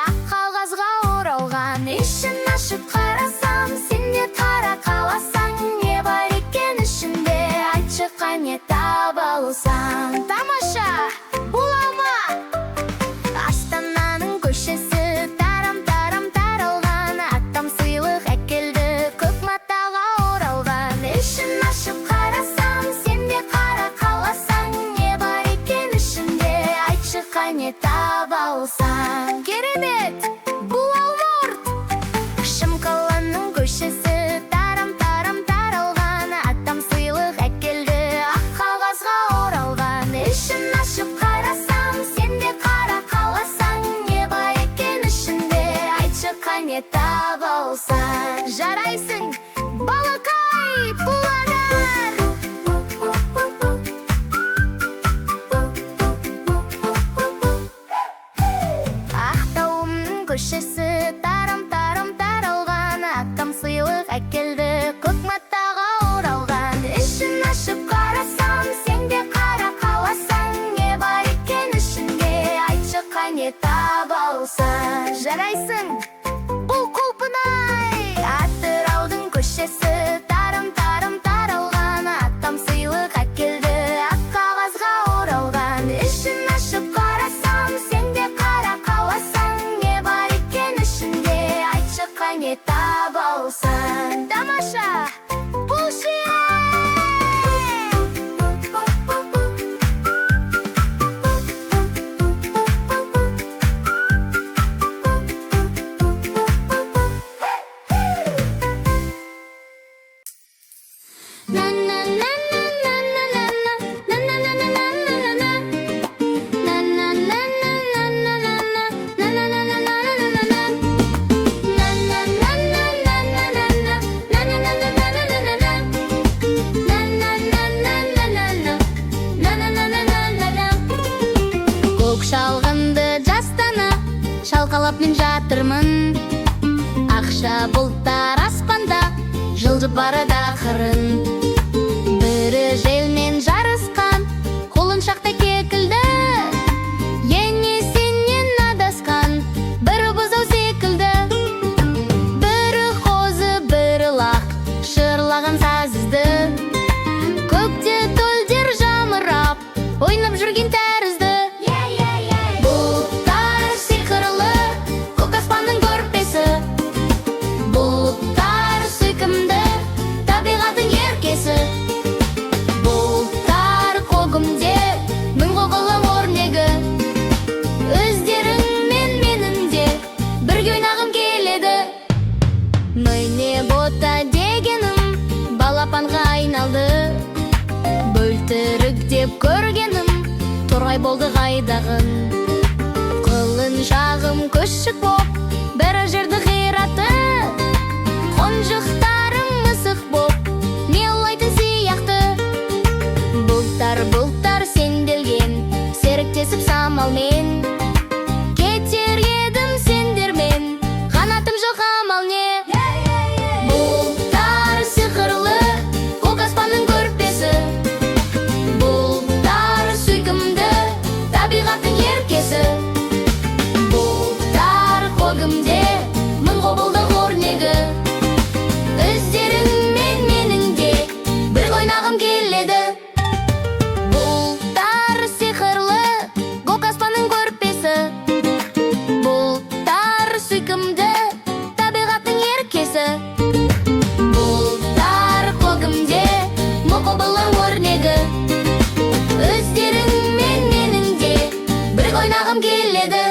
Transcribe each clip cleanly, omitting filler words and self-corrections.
ақ қағазға оралған. Ішін ашып қарасам, сен де қара қаласаң, не бар екен ішінде, айтшы қане таба алсаң. Тамаша, бола ма? Астананың көшесі тарам-тарам таралған, атам сыйлық әкелді, көк матаға оралған. Ішін ашып қарасам, сен де қара қаласаң, не бар екен ішінде, айтшы қане таба алсаң. Керемет, бұл алмұрт! Шымкаланың көшесі тарам-тарам таралған, атам сыйлық әкелді, ақ қағазға оралған. Ішін ашып қарасам, сен де қара қаласаң, не бар екен ішінде, айтшы қане таба алсаң. Жарайсың, балақай, пұланар! Ақтауымның көшесі тарам-тарам таралған, атам сыйлық әкелді, көк матаға оралған. Ішін ашып қарасам, сен де қара қаласаң, не бар екен ішінде, айтшы қане таба алсаң. Жарайсың, бұл құлпынай! Атыраудың көшесі тарам-тарам таралған, атам сыйлық әкелді, ақ қағазға оралған. Ішін ашып қарасам, сен де қара қаласаң, не бар екен ішінде, айтшы қане таба алсаң. Тамаша, бұл көк шалғынды жастана шалқалап мен жатырмын. Ақша бұлттар аспанда жылжып барады ақырын. Бірі желмен жарысқан, құлыншақта кекілді, ене сенен адасқан, бірі бұзау секілді. Бірі қозы, бірі лақ, шырлаған сазызды, көкте төлдер жамырап, ойнап жүрген тәрізді. Бұлттар сиқырлы, көк аспанның көрпесі, бұлттар сүйкімді, табиғаттың еркесі. Бұлттар көгімде, мың құбылым өрнегі, өздерің мен менің де бірге ойнағым келеді. Міне бота дегенім балапанға айналды, бөлтірік деп көргенім торғай болды қайдағын. Қылын шағым көшік боп, бір жерді қиратты, қонжықтарым мысық боп, мелайтын сияқты. Бұлттар сенделген, серіктесіп самалмен, кетер едім сендермен, қанатым жоқ амал не. Бұлттар сиқырлы, көк аспанның көрпесі, бұлттар сүйкімді, табиғаттың еркесі. Бұлттар көгімде, мың құбылдық өрнегі, өздерің мен менің де бір ойнағым келеді. Бұлттар сиқырлы, көк аспанның көрпесі, бұлттар сүйкімді, табиғаттың еркесі. Бұлттар көгімде, мың құбылым өрнегі, өздерің мен менің де бір ойнағым келеді.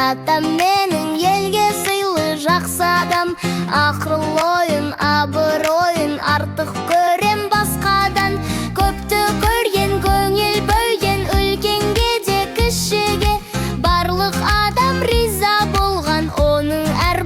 Атам менің елге сыйлы жақсы адам, ақыл ойын, абыройын артық көрем басқадан. Көпті көрген, көңіл бөлген, үлкенге де кішіге барлық адам риза болған, оның әр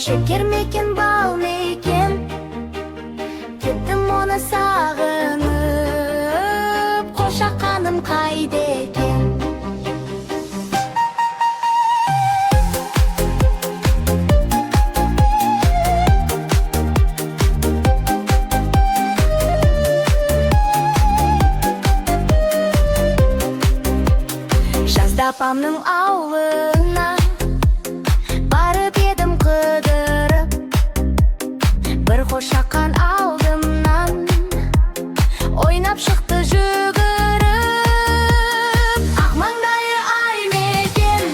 Şeker meкен, bal meкен, кеттім оны сағынып, қошақаным қайда екен? Жазда апамның ауылына барып едім қыдырып, бір қошақан алдымнан ойнап шықты жүгіріп. Ақ маңдайы ай мекен,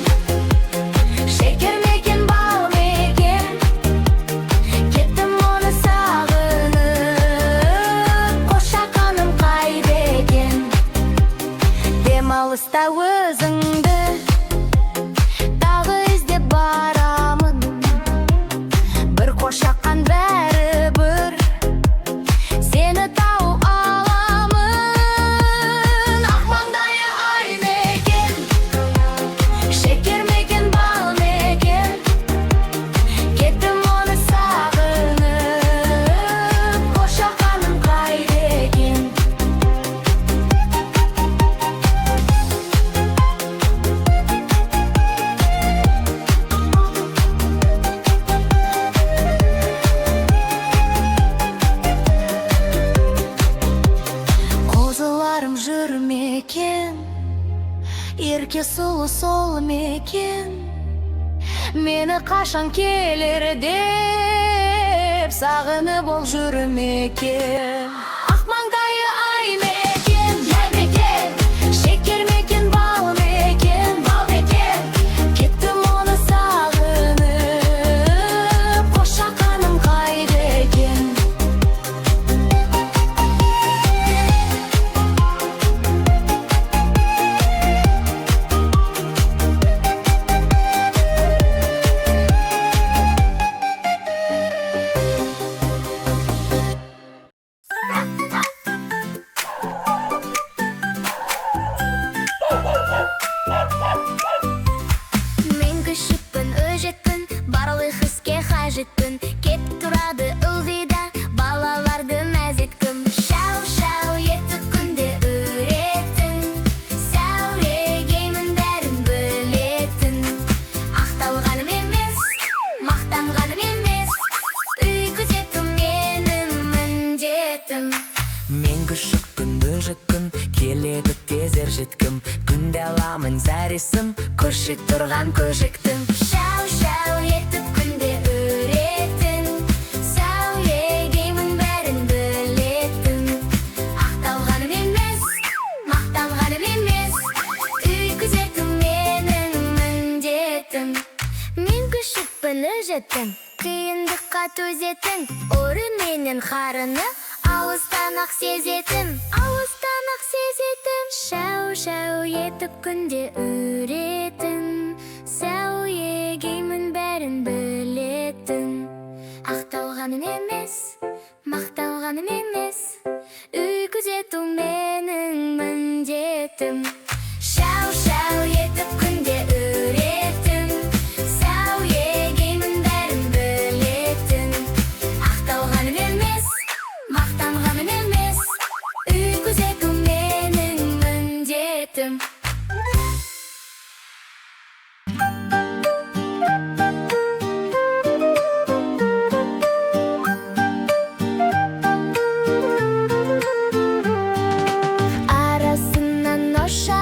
шекер мекен, бал мекен, кеттім оны сағынып, қошақаным қайда екен? Демалыста өзіңді тағы іздеп барамын, бір қошақан бәрібір сені тауып аламын. Ақ маңдайы ай мекен, шекер мекен, бал мекен, кеттім оны сағынып, қошақаным қайда екен? Қозыларым жүр мекен, ерке сұлу сол мекен, мені қашан келер деп сағынып ол жүр мекен. Ақ маңдайы ай мекен, шекер мекен, бал мекен, кеттім оны сағынып, қошақаным қайда екен? Мен күшікпін, өжетпін, барлық іске қажетпін, кетіп тұрады ылғида балаларды мәз еткім. Шау-шау етті күнде үретін, сәурегеймін бәрін білетін. Ақталғаным емес, мақтанғаным емес, үй күзету менің міндетім. Мен күшікпін, өжікпін, келеді тез жеткім, күнде аламын зәресім, көшік тұрған көжіктім. Шау-шау етіп күнде үретін, сәурегеймін бәрін білетін. Ақталғаным емес, мақтанғаным емес, үй күзету менің міндетім. Мен күшікпін, өжеттім, қиындыққа төзетін, ұры менен қарыны алыстан ақ сезетін, Шау-шау етіп күнде үретін, сәуегеймін бәрін білетін. Ақталғаным емес, мақталғаным емес, үй күзету менің міндетім. Шау-шау етіп күнде үретін, сәуегеймін бәрін білетін. Ақталғаным емес, мақтанғаным емес, үй күзету менің міндетім. Арасынан оша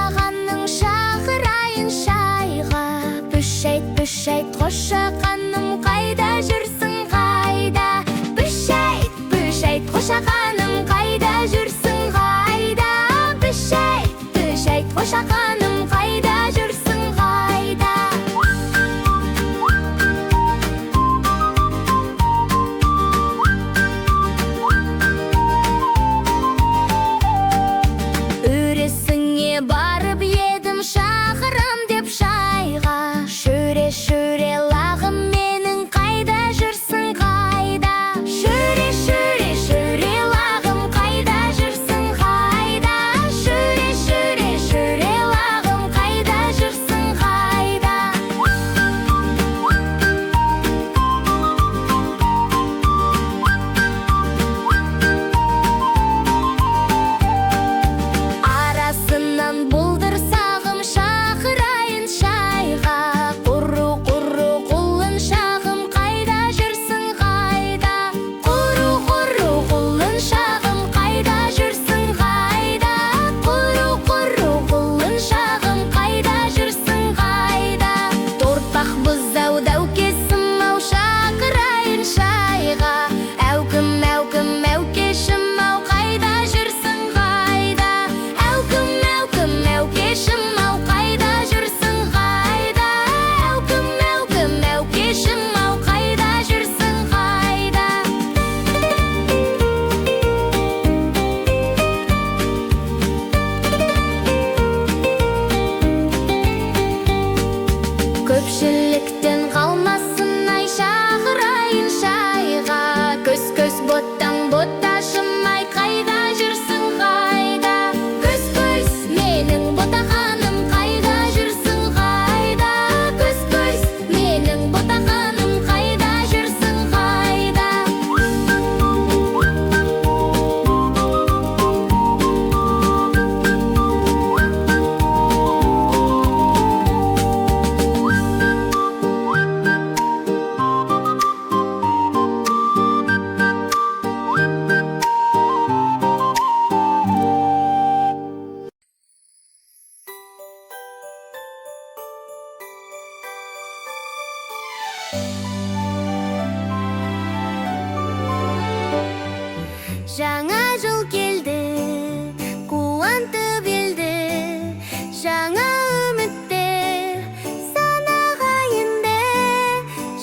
Жаңа жыл келді, қуантып елді, жаңа үміттер санаға енді.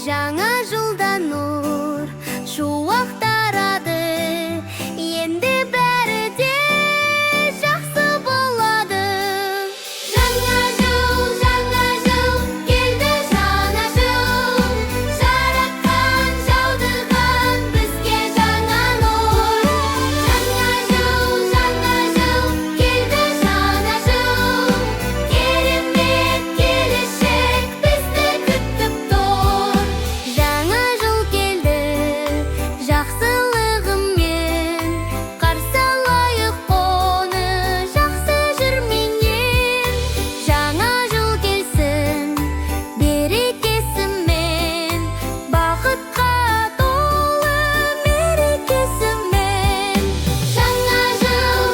Жаңа жылда нұр шуақ тарады, енді бәрі де жақсы болады. Жаңа жыл келді, жаңа жыл, жаратқан жаудырған бізге жаңа нұр. Жаңа жыл келді, жаңа жыл, керемет келешек бізді күтіп тұр. Жаңа жыл келді, жақсылығымен қарсы алайық оны жақсы жүрменен. Жаңа жыл келсін берекесімен, бақытқа толы мерекесімен. Жаңа жыл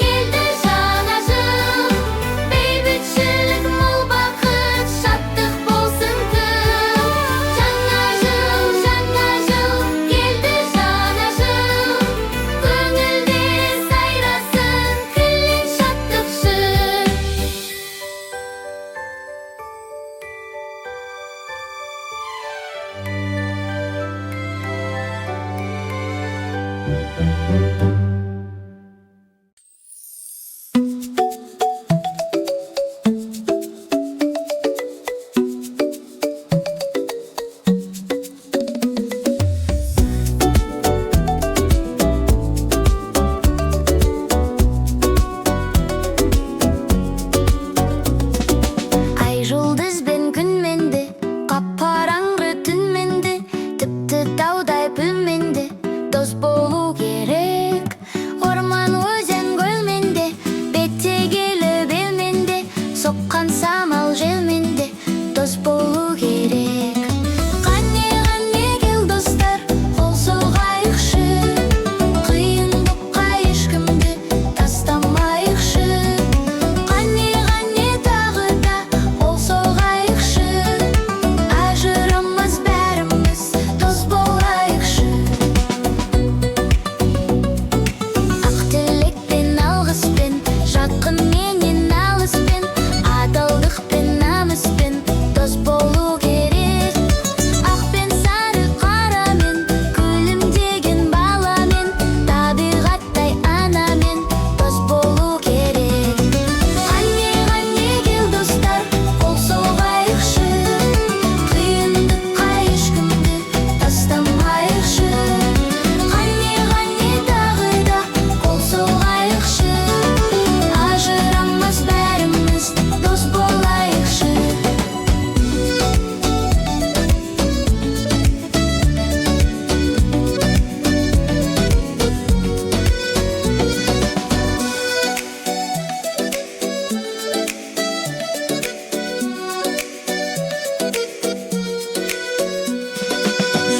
келді, жаңа жыл, бейбітшілік, мол бақыт, шаттық болсын тым. Жаңа жыл келді, жаңа жыл, көңілде сайрасын күллі шаттық жыр. Ай жұлдызбен күн менді, қап-қараңғы түн менді, тіпті таудай пүл менді, дос болу керек. Орман, өзен, көл менде, беттегелі бел менде, соққан самал жел менде, дос болу керек. Қане кел достар, қол соғайықшы, қиындыққа ешкімді тастамайықшы. Қане тағы да қол соғайықшы, ажырамас бәріміз дос болайықшы. Ақ тілекпен, алғыспен, жақынменен алыспен, адалдықпен, намыспен дос болу керек. Ақ пен сары, қарамен, күлімдеген баламен, табиғаттай анамен дос болу керек. Қане кел достар, қол соғайықшы, қиындыққа ешкімді тастамайықшы. Қане тағы да қол соғайықшы, ажырамас бәріміз дос болайықшы.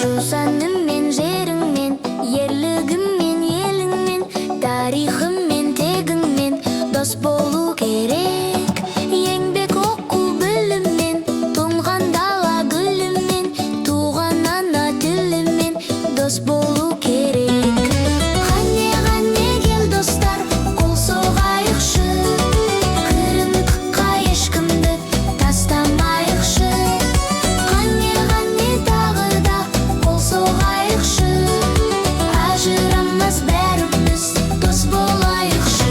Жусаныммен, жеріңмен, ерлігіммен, еліңмен, тарихыммен, тегіңмен дос болу керек. Еңбек, оқу, біліммен, тұнған дала гүлімен, туған ана тілімен дос болу керек. Қане кел достар, қол соғайықшы, қиындыққа ешкімді тастамайықшы. Қане тағы да қол соғайықшы, ажырамас бәріміз дос болайықшы.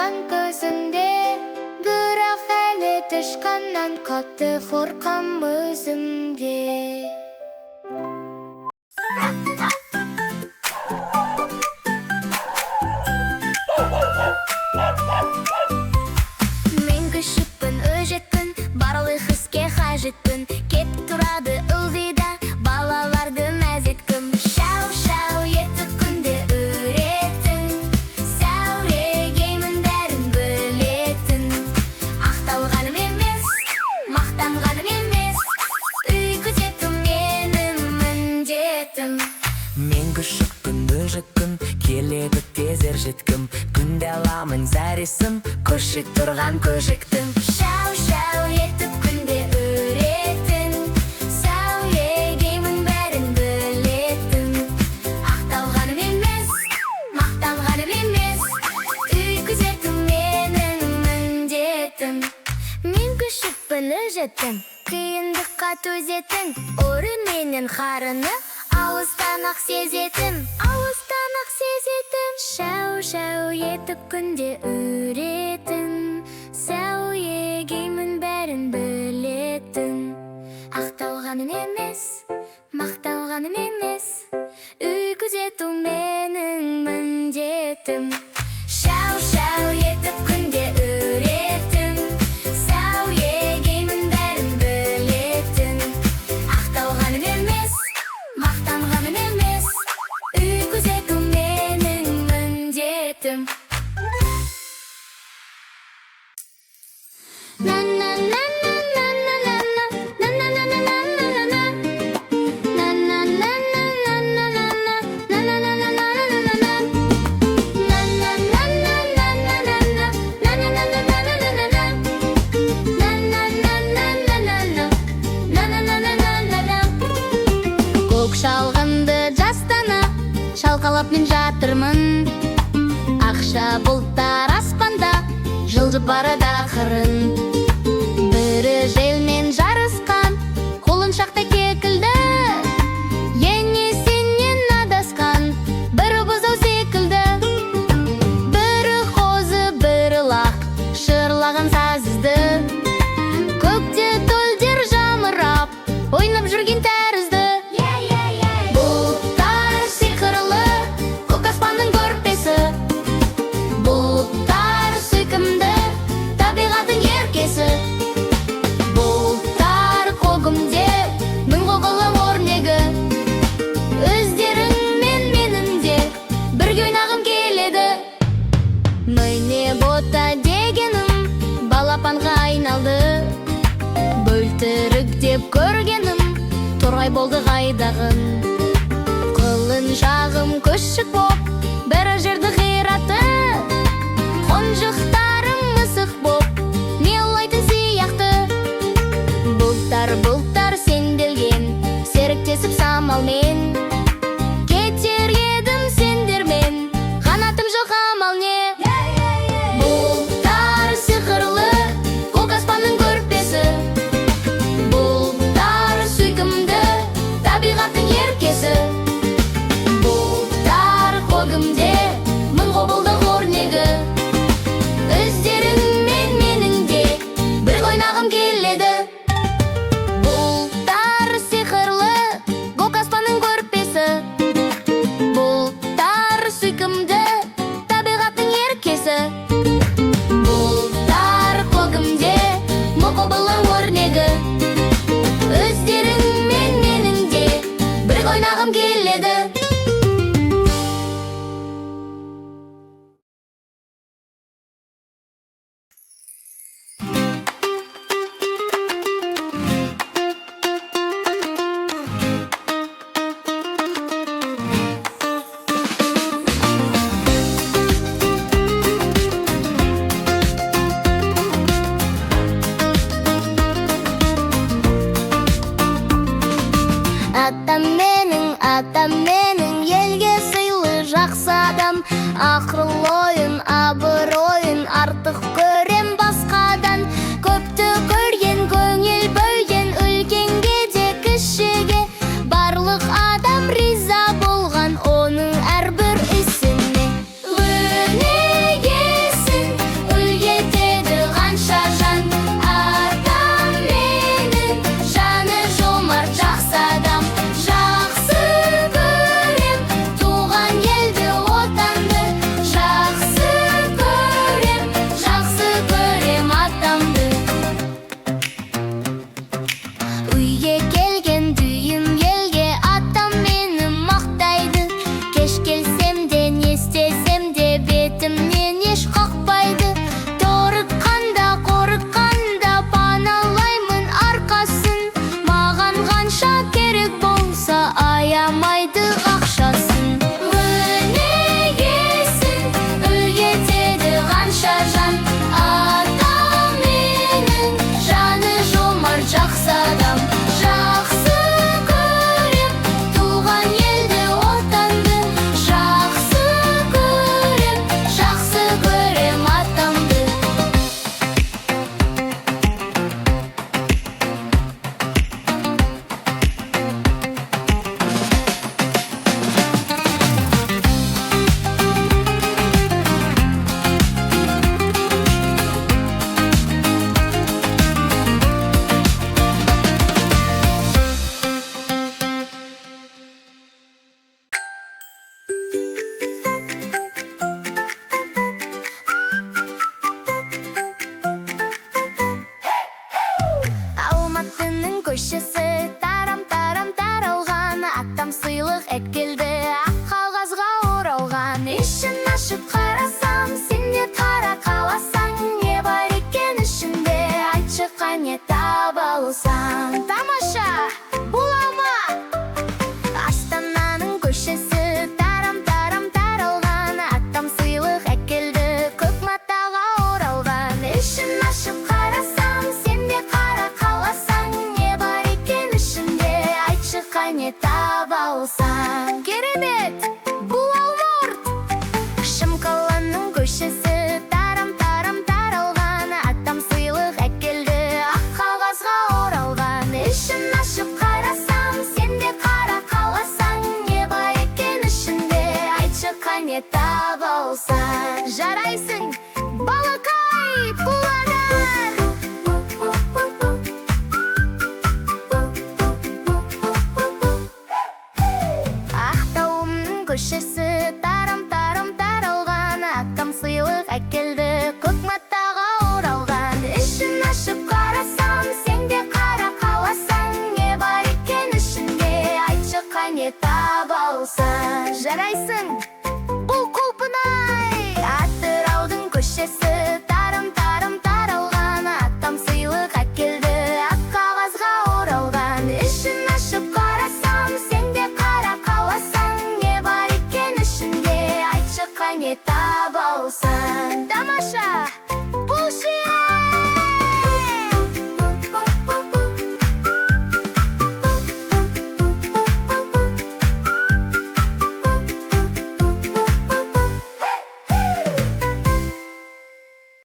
тұрған көзімде, бірақ әлі тышқаннан қатты қорқам өзімде. Мен күшікпін, өжетпін, барлық іске қажетпін. Кетіп тұрады ылғи да балаларды мәз еткім. Шау-шау етіп күнде үретін, сәурегеймін бәрін білетін. Ақталғаным емес, мақтанғаным емес, үй күзету менің міндетім. Мен күшікпін, бөжікпін, келеді тез жеткім. Күнде аламын зәресім, көшіп тұрған көжіктім. Шау-шау етіп күнде үретін, сәулегеймін бәрін білетін. Ақталғаным емес, мақтанғаным емес, үй күзету менің міндетім. Мен күшікпін, өжеттім, қиындыққа төзетін, ұры менен қарыны алыстан ақ сезетін, алыстан ақ сезетін. Шау-шау етіп күнде үретін, сәулегеймін бәрін білетін. Ақталғаным емес, мақталғаным емес, үй күзету менің міндетім. Шау-шау етіп күнде үретін, сәулегеймін бәрін білетін. Ақталғаным емес, мақтанғаным емес, үй күзету менің міндетім. Көк шалғынды жастана шалқалап мен жатырмын. Ақша бұлттар аспанда жылжып барады ақырын. Бірі желмен жарысқан, құлыншақтай кекілді. Ене сенен адасқан, бірі бұзау секілді. Бірі қозы, бірі лақ, шырлаған сазызды. Көкте төлдер жамырап, ойнап жүрген тәрізді. Бұлттар сиқырлы, көк аспанның көрпесі. Бұлттар сүйкімді, табиғаттың еркесі. Бұлттар көгімде, мың құбылы өрнегі. Өздерің мен менің де бірге ойнағым келеді. Міне бота дегенім балапанға айналды. Бөлтірік деп көргенім торғай болды қайдағын. Қылын жағым күшік боп, бірі жерді қираты. Қонжықтарым мысық боп, мелайтын сияқты. Бұлттар сенделген, серіктесіп самалмен. Кетер едім сендермен, қанатым жоқ амал не. Бұлттар сиқырлы, көк аспанның көрпесі. Бұлттар сүйкімді, табиғаттың еркесі. Бұлттар көгімде, мың құбылдық өрнегі. үйге келген дүйім елге атам мені мақтайды. Кеш келсем де не істесем де бетімнен еш қақпайды. Торыққанда қорыққанда паналаймын арқасын. Маған қанша керек болса аямайды ақшасын. Өнегесін үлгетеді қанша жан. Атам менің жаны жомарт жақсы адам. Жақсы көрем туған елді отанды. Жақсы көрем атамды. Алматының көшесі тарам-тарам таралған. Атам сыйлық әкелді ақ қағазға оралған. Ішін ашып қарасам, сен де қара қаласаң. Не бар екен ішінде, айтшы қане таба алсаң. Тамаша, бола ма? Астананың көшесі тарам-тарам таралған. Атам сыйлық әкелді көк матаға оралған. Ішін ашып қарасам, сен де қара қаласаң. Не бар екен ішінде, айтшы қане таба алсаң. Керемет, бұл алмұрт. Шымкаланың көшесі тарам-тарам таралған. Атам сыйлық әкелді ақ қағазға оралған. Ішін ашып қарасам, сен де қара қаласаң. Не бар екен ішінде, айтшы қане таба алсаң. Жарайсың, балақай, пұланар. Ақтауымның көшесі тарам-тарам таралған. Атам сыйлық әкелді көк матаға оралған. Ішін ашып қарасам, сен де қара қаласаң. Не бар екен ішінде, айтшы қане таба алсаң. Жарайсың, бұл құлпынай. Атыраудың көшесі тарам-тарам таралған. Атам сыйлық әкелді ақ қағазға оралған. Ішін ашып қарасам, сен де қара қаласаң. Не бар екен ішінде, айтшы қане таба алсаң. Тамаша!